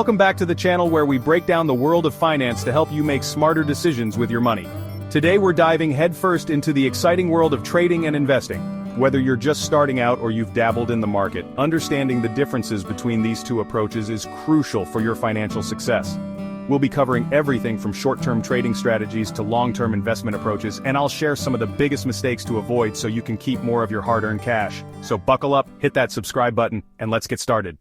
Welcome back to the channel where we break down the world of finance to help you make smarter decisions with your money. Today we're diving headfirst into the exciting world of trading and investing. Whether you're just starting out or you've dabbled in the market, understanding the differences between these two approaches is crucial for your financial success. We'll be covering everything from short-term trading strategies to long-term investment approaches, and I'll share some of the biggest mistakes to avoid so you can keep more of your hard-earned cash. So buckle up, hit that subscribe button, and let's get started.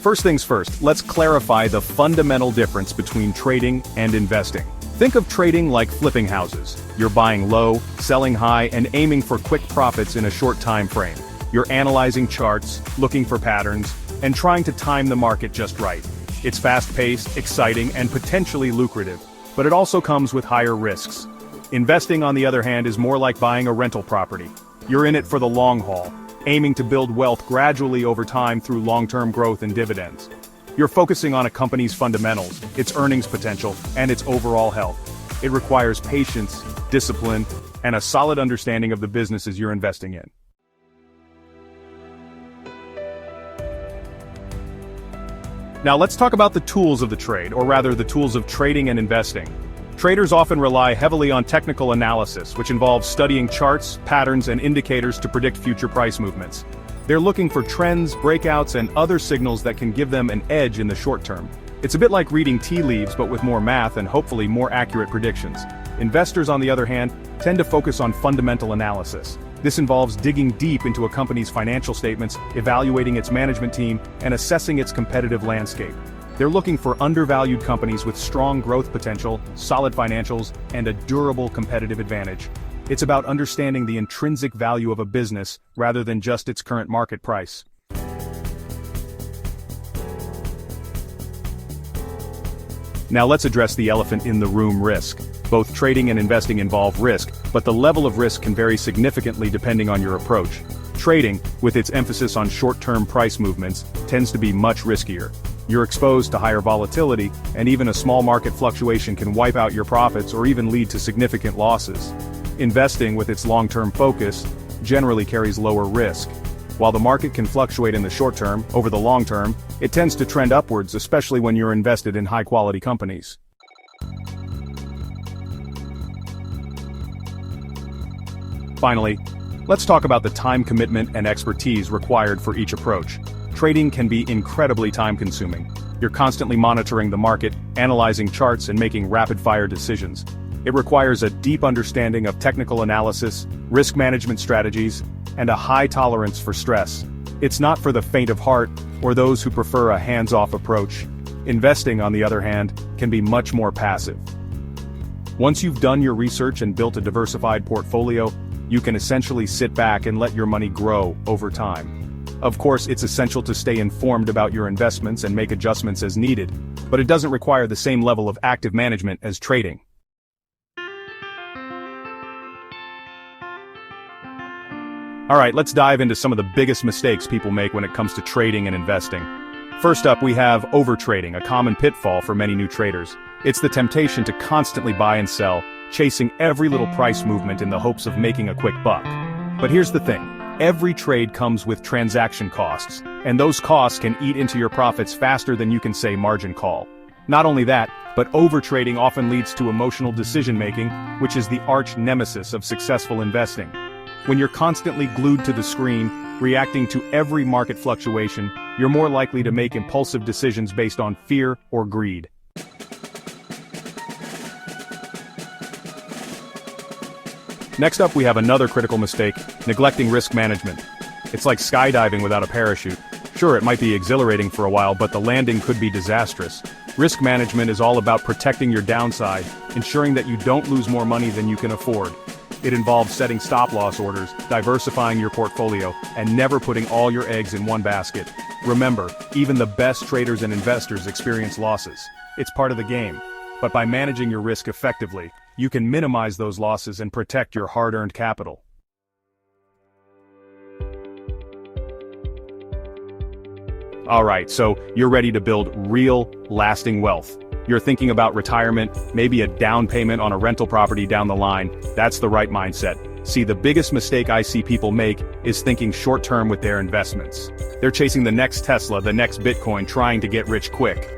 First things first, let's clarify the fundamental difference between trading and investing. Think of trading like flipping houses. You're buying low, selling high, and aiming for quick profits in a short time frame. You're analyzing charts, looking for patterns, and trying to time the market just right. It's fast-paced, exciting, and potentially lucrative, but it also comes with higher risks. Investing, on the other hand, is more like buying a rental property. You're in it for the long haul, aiming to build wealth gradually over time through long-term growth and dividends. You're focusing on a company's fundamentals, its earnings potential, and its overall health. It requires patience, discipline, and a solid understanding of the businesses you're investing in. Now let's talk about the tools of the trade, or rather the tools of trading and investing. Traders often rely heavily on technical analysis, which involves studying charts, patterns, and indicators to predict future price movements. They're looking for trends, breakouts, and other signals that can give them an edge in the short term. It's a bit like reading tea leaves but with more math and hopefully more accurate predictions. Investors, on the other hand, tend to focus on fundamental analysis. This involves digging deep into a company's financial statements, evaluating its management team, and assessing its competitive landscape. They're looking for undervalued companies with strong growth potential, solid financials, and a durable competitive advantage. It's about understanding the intrinsic value of a business rather than just its current market price. Now let's address the elephant in the room: risk. Both trading and investing involve risk, but the level of risk can vary significantly depending on your approach. Trading, with its emphasis on short-term price movements, tends to be much riskier. You're exposed to higher volatility, and even a small market fluctuation can wipe out your profits or even lead to significant losses. Investing, with its long-term focus, generally carries lower risk. While the market can fluctuate in the short term, over the long term, it tends to trend upwards, especially when you're invested in high-quality companies. Finally, let's talk about the time commitment and expertise required for each approach. Trading can be incredibly time-consuming. You're constantly monitoring the market, analyzing charts, and making rapid-fire decisions. It requires a deep understanding of technical analysis, risk management strategies, and a high tolerance for stress. It's not for the faint of heart or those who prefer a hands-off approach. Investing, on the other hand, can be much more passive. Once you've done your research and built a diversified portfolio, you can essentially sit back and let your money grow over time. Of course, it's essential to stay informed about your investments and make adjustments as needed, but it doesn't require the same level of active management as trading. Alright, let's dive into some of the biggest mistakes people make when it comes to trading and investing. First up, we have overtrading, a common pitfall for many new traders. It's the temptation to constantly buy and sell, chasing every little price movement in the hopes of making a quick buck. But here's the thing. Every trade comes with transaction costs, and those costs can eat into your profits faster than you can say margin call. Not only that, but overtrading often leads to emotional decision-making, which is the arch nemesis of successful investing. When you're constantly glued to the screen, reacting to every market fluctuation, you're more likely to make impulsive decisions based on fear or greed. Next up, we have another critical mistake: neglecting risk management. It's like skydiving without a parachute. Sure, it might be exhilarating for a while, but the landing could be disastrous. Risk management is all about protecting your downside, ensuring that you don't lose more money than you can afford. It involves setting stop-loss orders, diversifying your portfolio, and never putting all your eggs in one basket. Remember, even the best traders and investors experience losses. It's part of the game. But by managing your risk effectively, you can minimize those losses and protect your hard-earned capital. Alright, so you're ready to build real, lasting wealth. You're thinking about retirement, maybe a down payment on a rental property down the line. That's the right mindset. See, the biggest mistake I see people make is thinking short-term with their investments. They're chasing the next Tesla, the next Bitcoin, trying to get rich quick.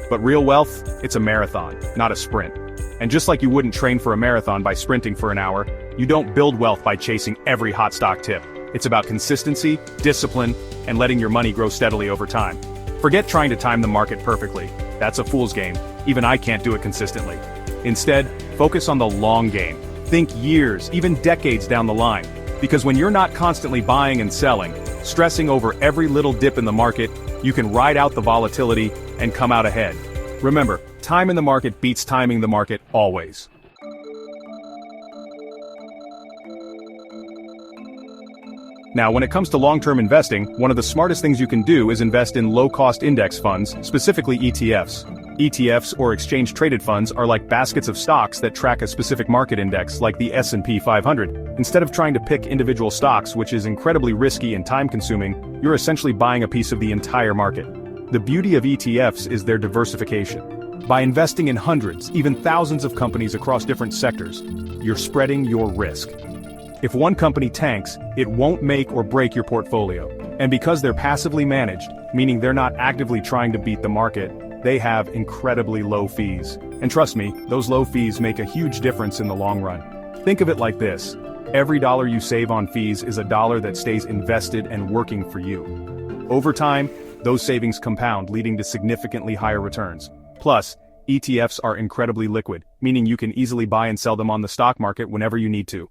But real wealth, it's a marathon, not a sprint. And just like you wouldn't train for a marathon by sprinting for an hour, you don't build wealth by chasing every hot stock tip. It's about consistency, discipline, and letting your money grow steadily over time. Forget trying to time the market perfectly. That's a fool's game. Even I can't do it consistently. Instead, focus on the long game. Think years, even decades down the line. Because when you're not constantly buying and selling, stressing over every little dip in the market, you can ride out the volatility and come out ahead. Remember, time in the market beats timing the market always. Now, when it comes to long-term investing, one of the smartest things you can do is invest in low-cost index funds, specifically ETFs. ETFs, or exchange-traded funds, are like baskets of stocks that track a specific market index, like the S&P 500. Instead of trying to pick individual stocks, which is incredibly risky and time-consuming, you're essentially buying a piece of the entire market. The beauty of ETFs is their diversification. By investing in hundreds, even thousands of companies across different sectors, you're spreading your risk. If one company tanks, it won't make or break your portfolio. And because they're passively managed, meaning they're not actively trying to beat the market, they have incredibly low fees. And trust me, those low fees make a huge difference in the long run. Think of it like this. Every dollar you save on fees is a dollar that stays invested and working for you. Over time, those savings compound, leading to significantly higher returns. Plus, ETFs are incredibly liquid, meaning you can easily buy and sell them on the stock market whenever you need to.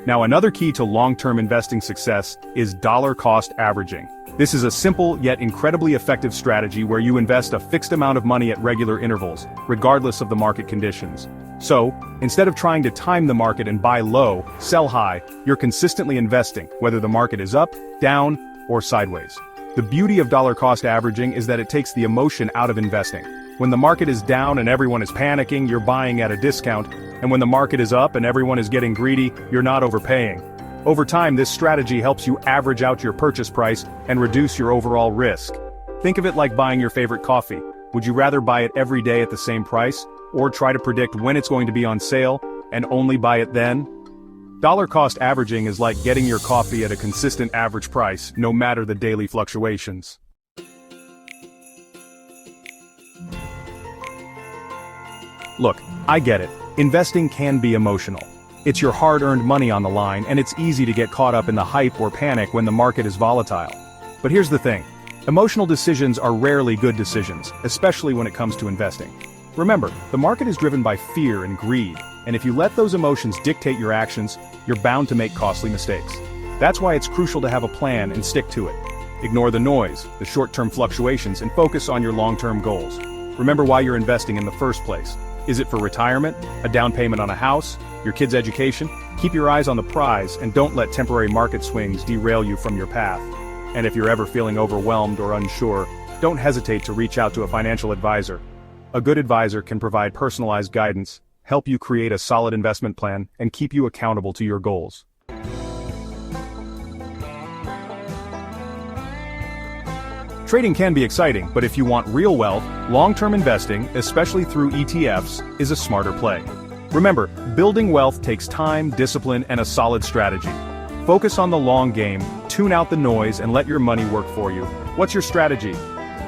Now, another key to long-term investing success is dollar-cost averaging. This is a simple yet incredibly effective strategy where you invest a fixed amount of money at regular intervals, regardless of the market conditions. So, instead of trying to time the market and buy low, sell high, you're consistently investing, whether the market is up, down, or sideways. The beauty of dollar-cost averaging is that it takes the emotion out of investing. When the market is down and everyone is panicking, you're buying at a discount, and when the market is up and everyone is getting greedy, you're not overpaying. Over time, this strategy helps you average out your purchase price and reduce your overall risk. Think of it like buying your favorite coffee. Would you rather buy it every day at the same price, or try to predict when it's going to be on sale, and only buy it then? Dollar-cost averaging is like getting your coffee at a consistent average price, no matter the daily fluctuations. Look, I get it. Investing can be emotional. It's your hard-earned money on the line, and it's easy to get caught up in the hype or panic when the market is volatile. But here's the thing. Emotional decisions are rarely good decisions, especially when it comes to investing. Remember, the market is driven by fear and greed, and if you let those emotions dictate your actions, you're bound to make costly mistakes. That's why it's crucial to have a plan and stick to it. Ignore the noise, the short-term fluctuations, and focus on your long-term goals. Remember why you're investing in the first place. Is it for retirement, a down payment on a house, your kids' education? Keep your eyes on the prize and don't let temporary market swings derail you from your path. And if you're ever feeling overwhelmed or unsure, don't hesitate to reach out to a financial advisor. A good advisor can provide personalized guidance, help you create a solid investment plan, and keep you accountable to your goals. Trading can be exciting, but if you want real wealth, long-term investing, especially through ETFs, is a smarter play. Remember, building wealth takes time, discipline, and a solid strategy. Focus on the long game, tune out the noise, and let your money work for you. What's your strategy?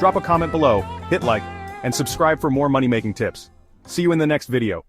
Drop a comment below, hit like, and subscribe for more money-making tips. See you in the next video.